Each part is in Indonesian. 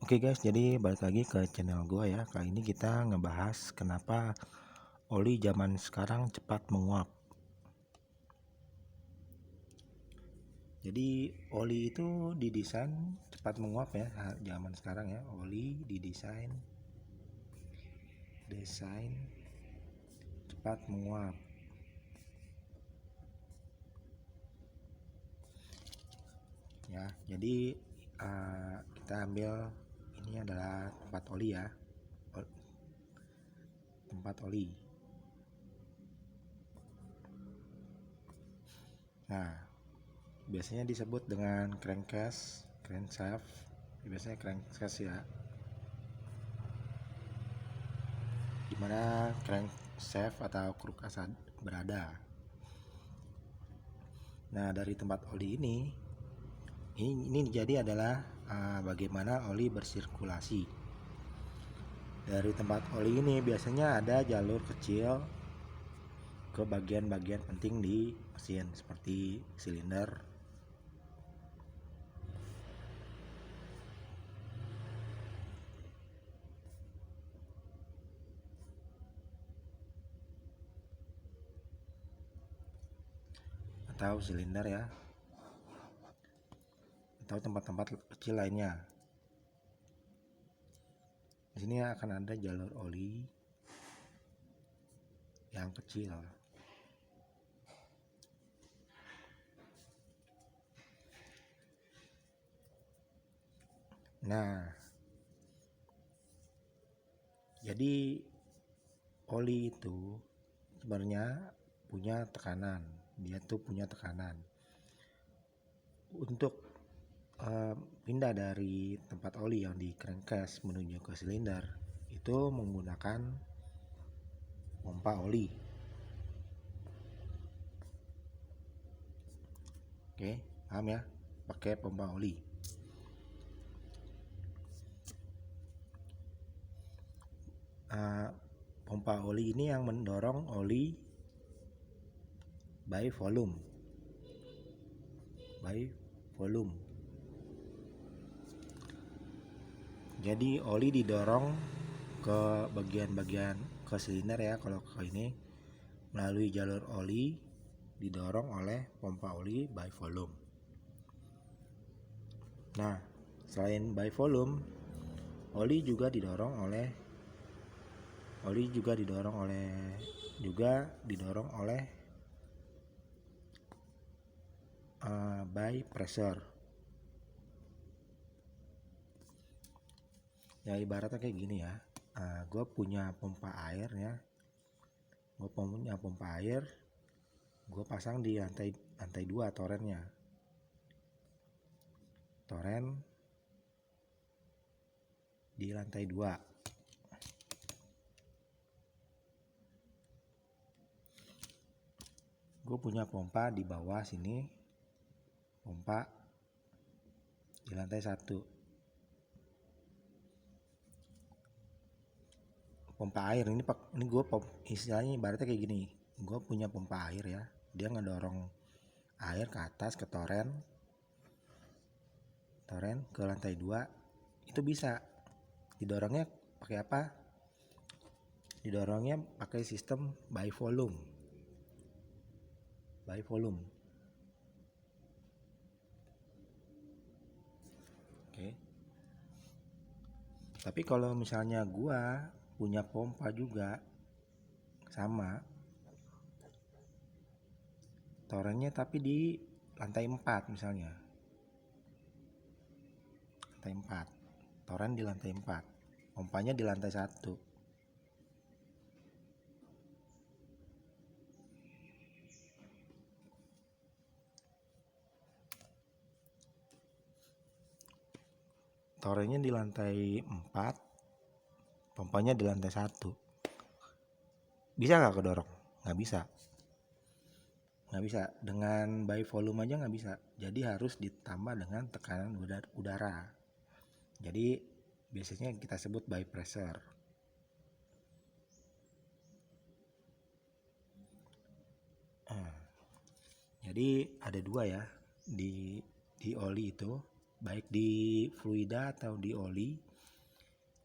Oke guys, jadi balik lagi ke channel gua ya. Kali ini kita ngebahas kenapa oli zaman sekarang cepat menguap. Jadi oli itu didesain cepat menguap ya zaman sekarang ya. Oli didesain cepat menguap. Ya, jadi kita ambil ini adalah tempat oli ya. Tempat oli. Nah, biasanya disebut dengan crankshaft, biasanya crankshaft ya, dimana crankshaft atau kruk asal berada. Nah, dari tempat oli ini jadi adalah bagaimana oli bersirkulasi. Dari tempat oli ini biasanya ada jalur kecil ke bagian-bagian penting di mesin seperti silinder, ya, atau tempat-tempat kecil lainnya. Di sini akan ada jalur oli yang kecil. Nah, jadi oli itu sebenarnya punya tekanan. Dia tuh punya tekanan. Untuk pindah dari tempat oli yang di crankcase menuju ke silinder itu menggunakan pompa oli. Oke, paham ya? Pakai pompa oli. Pompa oli ini yang mendorong oli by volume. Jadi oli didorong ke bagian-bagian ke silinder ya, kalau ke ini melalui jalur oli didorong oleh pompa oli by volume. Nah, selain by volume, oli juga didorong oleh by pressure. Ya ibaratnya kayak gini ya, gue punya pompa air ya, gue pasang di lantai 2 torennya, di lantai 2. Gue punya pompa di bawah sini, pompa di lantai 1. Pompa air ini gue istilahnya ibaratnya kayak gini, gue punya pompa air ya, dia ngedorong air ke atas ke toren ke lantai 2. Itu bisa didorongnya pakai apa? Didorongnya pakai sistem by volume. Oke. Tapi kalau misalnya gua punya pompa juga sama, torennya tapi di lantai 4 misalnya. Toren di lantai 4, pompanya di lantai 1. Torennya di lantai 4, pompanya di lantai 1. Bisa nggak kedorong? Nggak bisa. Dengan by volume aja nggak bisa. Jadi harus ditambah dengan tekanan udara. Jadi biasanya kita sebut by pressure. Jadi ada 2 ya di oli itu, baik di fluida atau di oli.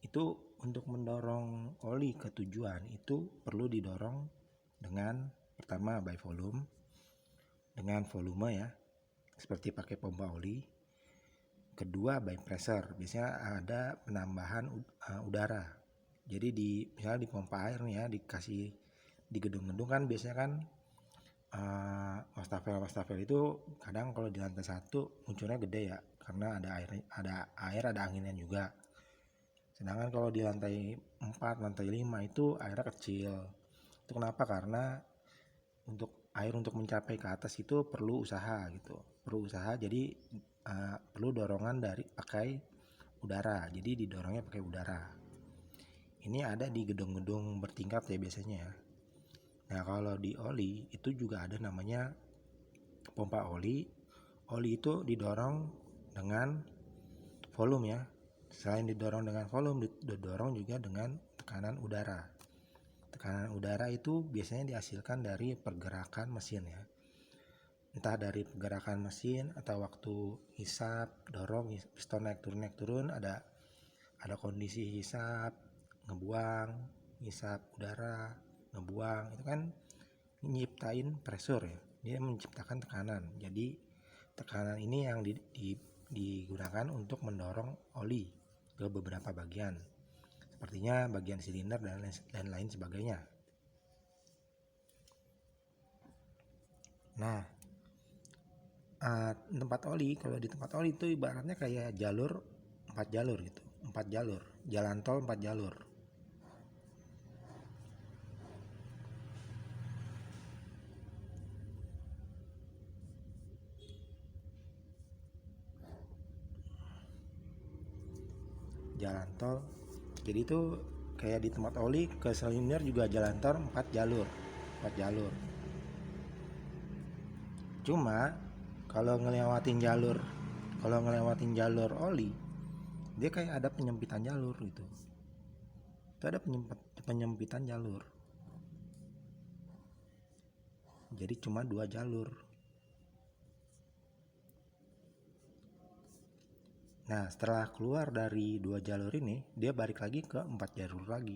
itu untuk mendorong oli ke tujuan itu perlu didorong dengan pertama by volume, dengan volume ya, seperti pakai pompa oli. Kedua by pressure, biasanya ada penambahan udara. Jadi misalnya di pompa air nih ya, dikasih di gedung-gedung kan biasanya kan wastafel itu kadang kalau di lantai 1 munculnya gede ya, karena ada air ada anginnya juga. Sedangkan kalau di lantai 4, lantai 5 itu airnya kecil. Itu kenapa? Karena air untuk mencapai ke atas itu perlu usaha gitu. Perlu usaha, jadi perlu dorongan dari pakai udara. Jadi didorongnya pakai udara. Ini ada di gedung-gedung bertingkat ya biasanya ya. Nah kalau di oli itu juga ada namanya pompa oli. Oli itu didorong dengan volume ya. Selain didorong dengan volume, didorong juga dengan tekanan udara. Tekanan udara itu biasanya dihasilkan dari pergerakan mesin ya. Entah dari pergerakan mesin atau waktu hisap, dorong, piston naik turun, ada kondisi hisap, ngebuang, hisap udara, ngebuang, itu kan nyiptain pressure ya. Dia menciptakan tekanan. Jadi tekanan ini yang digunakan untuk mendorong oli ke beberapa bagian. Sepertinya bagian silinder dan lain sebagainya. Nah, tempat oli, kalau di tempat oli itu ibaratnya kayak 4 jalur gitu. 4 jalur, jalan tol 4 jalur. Jalan tol. Jadi itu kayak di tempat oli ke silinder juga jalan tol 4 jalur. 4 jalur. Cuma kalau ngelewatin jalur oli, dia kayak ada penyempitan jalur gitu. Itu ada penyempitan jalur. Jadi cuma 2 jalur. Nah setelah keluar dari 2 jalur ini, dia balik lagi ke 4 jalur lagi.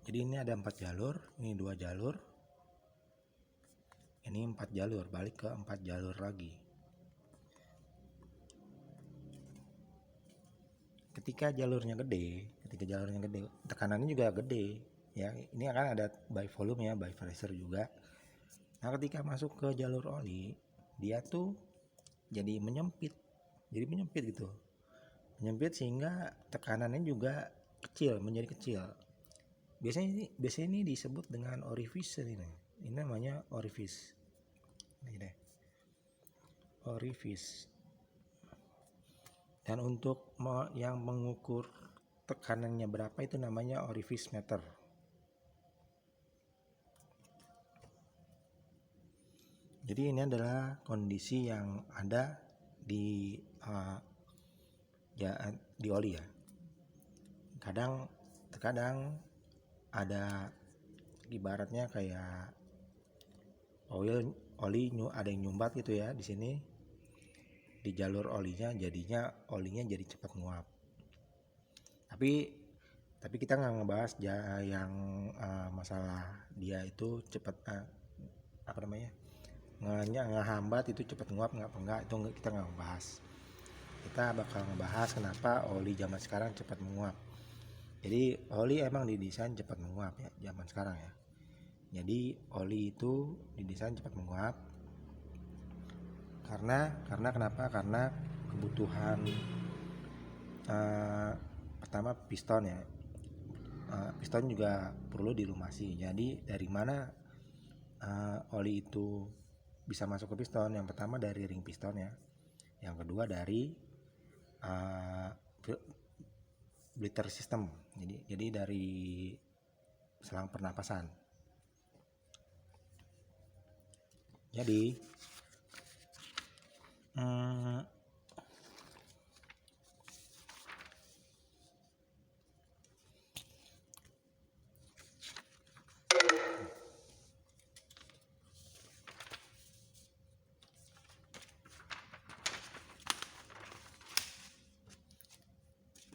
Jadi ini ada 4 jalur, ini 2 jalur, ini 4 jalur, balik ke 4 jalur lagi. Ketika jalurnya gede, tekanannya juga gede ya. Ini akan ada by volume ya, by pressure juga. Nah ketika masuk ke jalur oli, dia tuh jadi menyempit gitu, menyempit sehingga tekanannya juga menjadi kecil. Biasanya ini disebut dengan orifice ini namanya orifice. Ini deh, orifice. Dan untuk yang mengukur tekanannya berapa itu namanya orifice meter. Jadi ini adalah kondisi yang ada di oli ya. Terkadang ada ibaratnya kayak oli ada yang nyumbat gitu ya di sini. Di jalur olinya olinya jadi cepat nguap. Tapi kita nggak ngebahas yang masalah dia itu cepat ngehambat itu cepat nguap enggak, itu kita nggak ngebahas. Kita bakal ngebahas kenapa oli zaman sekarang cepat menguap. Jadi oli emang didesain cepat menguap ya zaman sekarang ya. Jadi oli itu didesain cepat menguap karena kenapa? Karena kebutuhan pertama piston ya. Piston juga perlu dilumasi. Jadi dari mana oli itu bisa masuk ke piston? Yang pertama dari ring piston ya. Yang kedua dari bleeder system. Jadi dari selang pernapasan. Jadi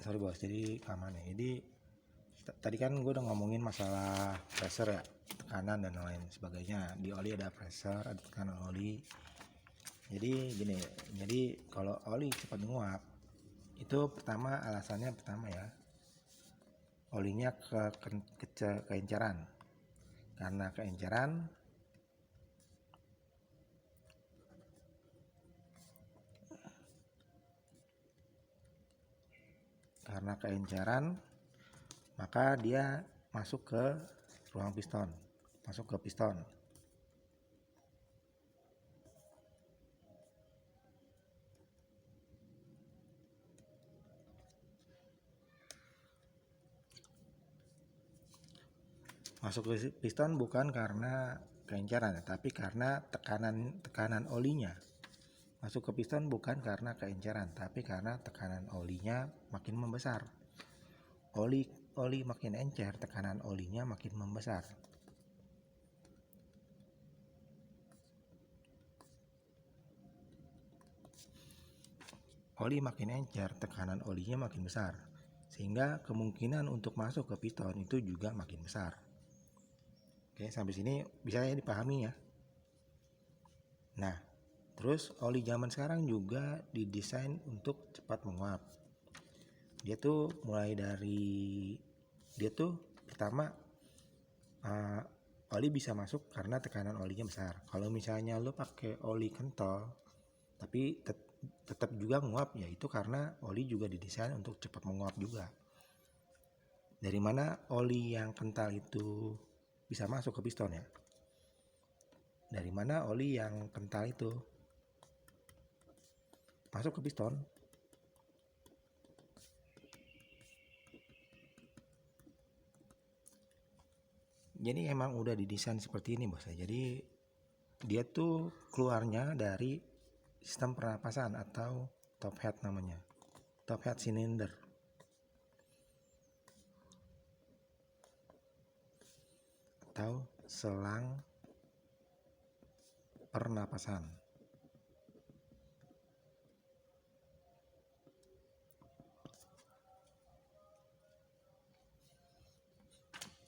sorry bos, jadi aman ya. Jadi tadi kan gue udah ngomongin masalah pressure ya, tekanan dan lain sebagainya. Di oli ada pressure, ada tekanan oli. Jadi gini, jadi kalau oli cepat menguap itu pertama alasannya ya, olinya keenceran. Karena keenceran maka dia masuk ke ruang piston, masuk ke piston. Masuk ke piston bukan karena keenceran, tapi karena tekanan olinya. Masuk ke piston bukan karena keenceran, tapi karena tekanan olinya makin membesar. Oli makin encer, tekanan olinya makin membesar. Oli makin encer, tekanan olinya makin besar, sehingga kemungkinan untuk masuk ke piston itu juga makin besar. Oke, sampai sini bisa ya dipahami ya. Nah, terus oli zaman sekarang juga didesain untuk cepat menguap. Dia tuh pertama oli bisa masuk karena tekanan olinya besar. Kalau misalnya lo pakai oli kental tapi tetap juga nguap, ya itu karena oli juga didesain untuk cepat menguap juga. Dari mana oli yang kental itu bisa masuk ke piston ya? Dari mana oli yang kental itu masuk ke piston? Jadi emang udah didesain seperti ini bos. Jadi dia tuh keluarnya dari sistem pernapasan atau top head namanya, top head cylinder atau selang pernapasan.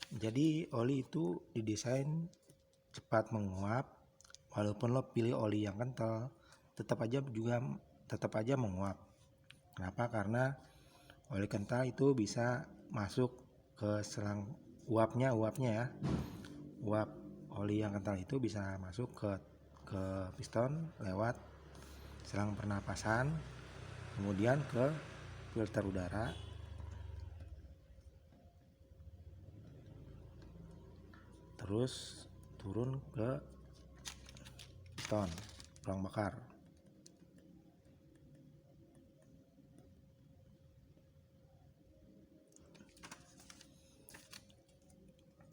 Jadi oli itu didesain cepat menguap, walaupun lo pilih oli yang kental, tetap aja menguap. Kenapa? Karena oli kental itu bisa masuk ke selang uapnya ya. Uap oli yang kental itu bisa masuk ke piston lewat selang pernapasan, kemudian ke filter udara, terus turun ke piston ruang bakar.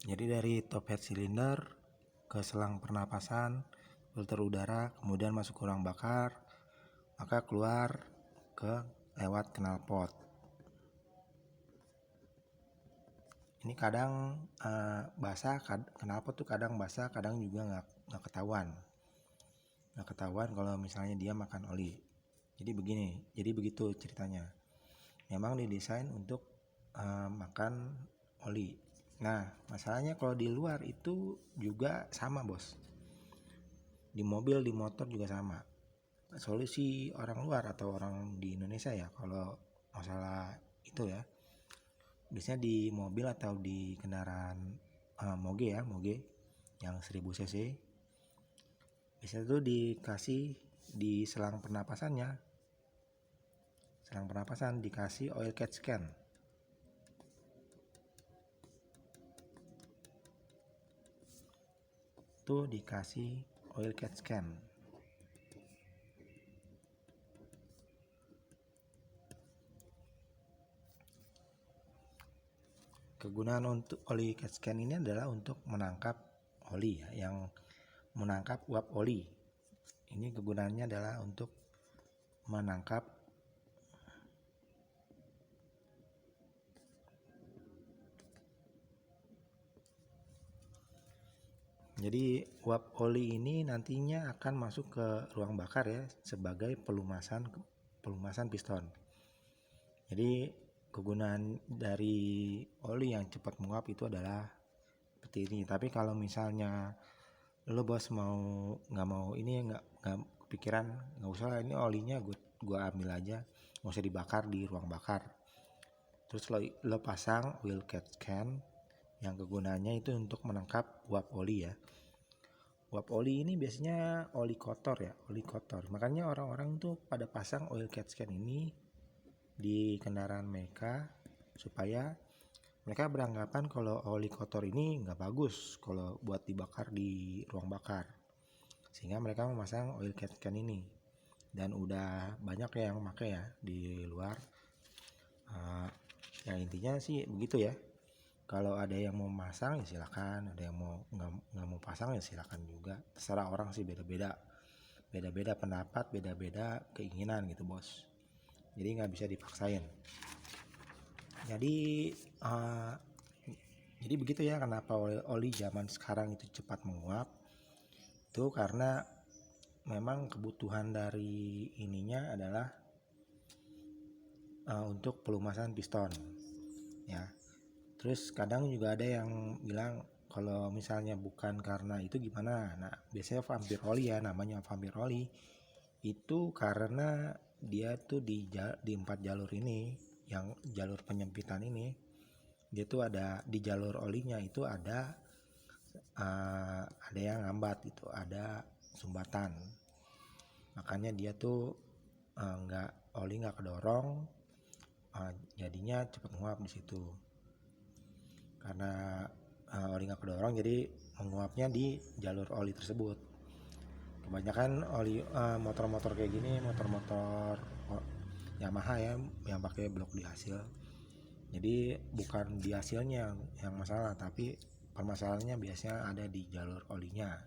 Jadi dari top head cylinder ke selang pernapasan, filter udara, kemudian masuk ke ruang bakar, maka keluar ke lewat knalpot. Ini kadang basah, knalpot tuh kadang basah, kadang juga nggak ketahuan kalau misalnya dia makan oli. Jadi begitu ceritanya. Memang didesain untuk makan oli. Nah, masalahnya kalau di luar itu juga sama bos. Di mobil, di motor juga sama. Solusi orang luar atau orang di Indonesia ya kalau masalah itu ya, biasanya di mobil atau di kendaraan moge yang 1000 cc, biasanya tuh dikasih di selang pernapasan dikasih oil catch can. Tuh dikasih oil catch can. Kegunaan untuk oli catch can ini adalah untuk menangkap oli ya, yang menangkap uap oli. Ini kegunaannya adalah untuk menangkap jadi uap oli ini nantinya akan masuk ke ruang bakar ya sebagai pelumasan piston. Jadi kegunaan dari oli yang cepat menguap itu adalah seperti ini. Tapi kalau misalnya lo bos nggak mau ini, nggak kepikiran, nggak usah lah, ini olinya gua ambil aja, nggak usah dibakar di ruang bakar. Terus lo pasang oil catch can yang kegunaannya itu untuk menangkap uap oli ya. Uap oli ini biasanya oli kotor ya, oli kotor. Makanya orang-orang tuh pada pasang oil catch can ini di kendaraan mereka supaya mereka beranggapan kalau oli kotor ini nggak bagus kalau buat dibakar di ruang bakar, sehingga mereka memasang oil catch can ini. Dan udah banyak yang pakai ya di luar. Ya intinya sih begitu ya. Kalau ada yang mau masang ya silakan, ada yang mau nggak mau pasang ya silakan juga. Terserah orang sih, beda-beda pendapat, beda-beda keinginan gitu bos. Jadi nggak bisa dipaksain. Jadi begitu ya, kenapa oli zaman sekarang itu cepat menguap. Itu karena memang kebutuhan dari ininya adalah untuk pelumasan piston ya. Terus kadang juga ada yang bilang kalau misalnya bukan karena itu gimana. Nah biasanya vampir oli ya, namanya vampir oli itu karena dia tuh di 4 jalur ini, yang jalur penyempitan ini, dia tuh ada di jalur olinya itu ada yang ngambat gitu, ada sumbatan. Makanya dia tuh oli nggak kedorong, jadinya cepat menguap di situ. Karena oli nggak kedorong, jadi menguapnya di jalur oli tersebut. Kebanyakan oli motor-motor kayak gini, motor-motor Yamaha ya, yang pakai blok di hasil. Jadi bukan di hasilnya yang masalah, tapi permasalahannya biasanya ada di jalur olinya.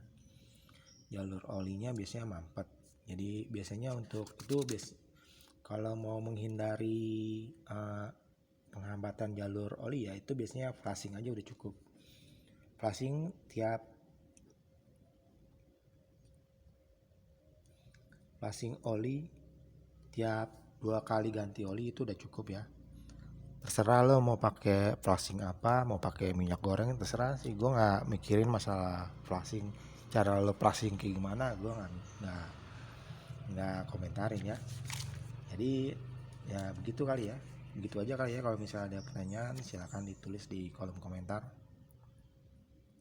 Jalur olinya biasanya mampet. Jadi biasanya untuk itu kalau mau menghindari penghambatan jalur oli ya, itu biasanya flushing aja udah cukup. Flushing oli tiap 2 kali ganti oli itu udah cukup ya. Terserah lo mau pakai flushing apa, mau pakai minyak goreng, terserah sih. Gue nggak mikirin masalah flushing, cara lo flushing kayak gimana gue nggak komentarin ya. Jadi ya begitu kali ya, begitu aja kali ya. Kalau misalnya ada pertanyaan silahkan ditulis di kolom komentar.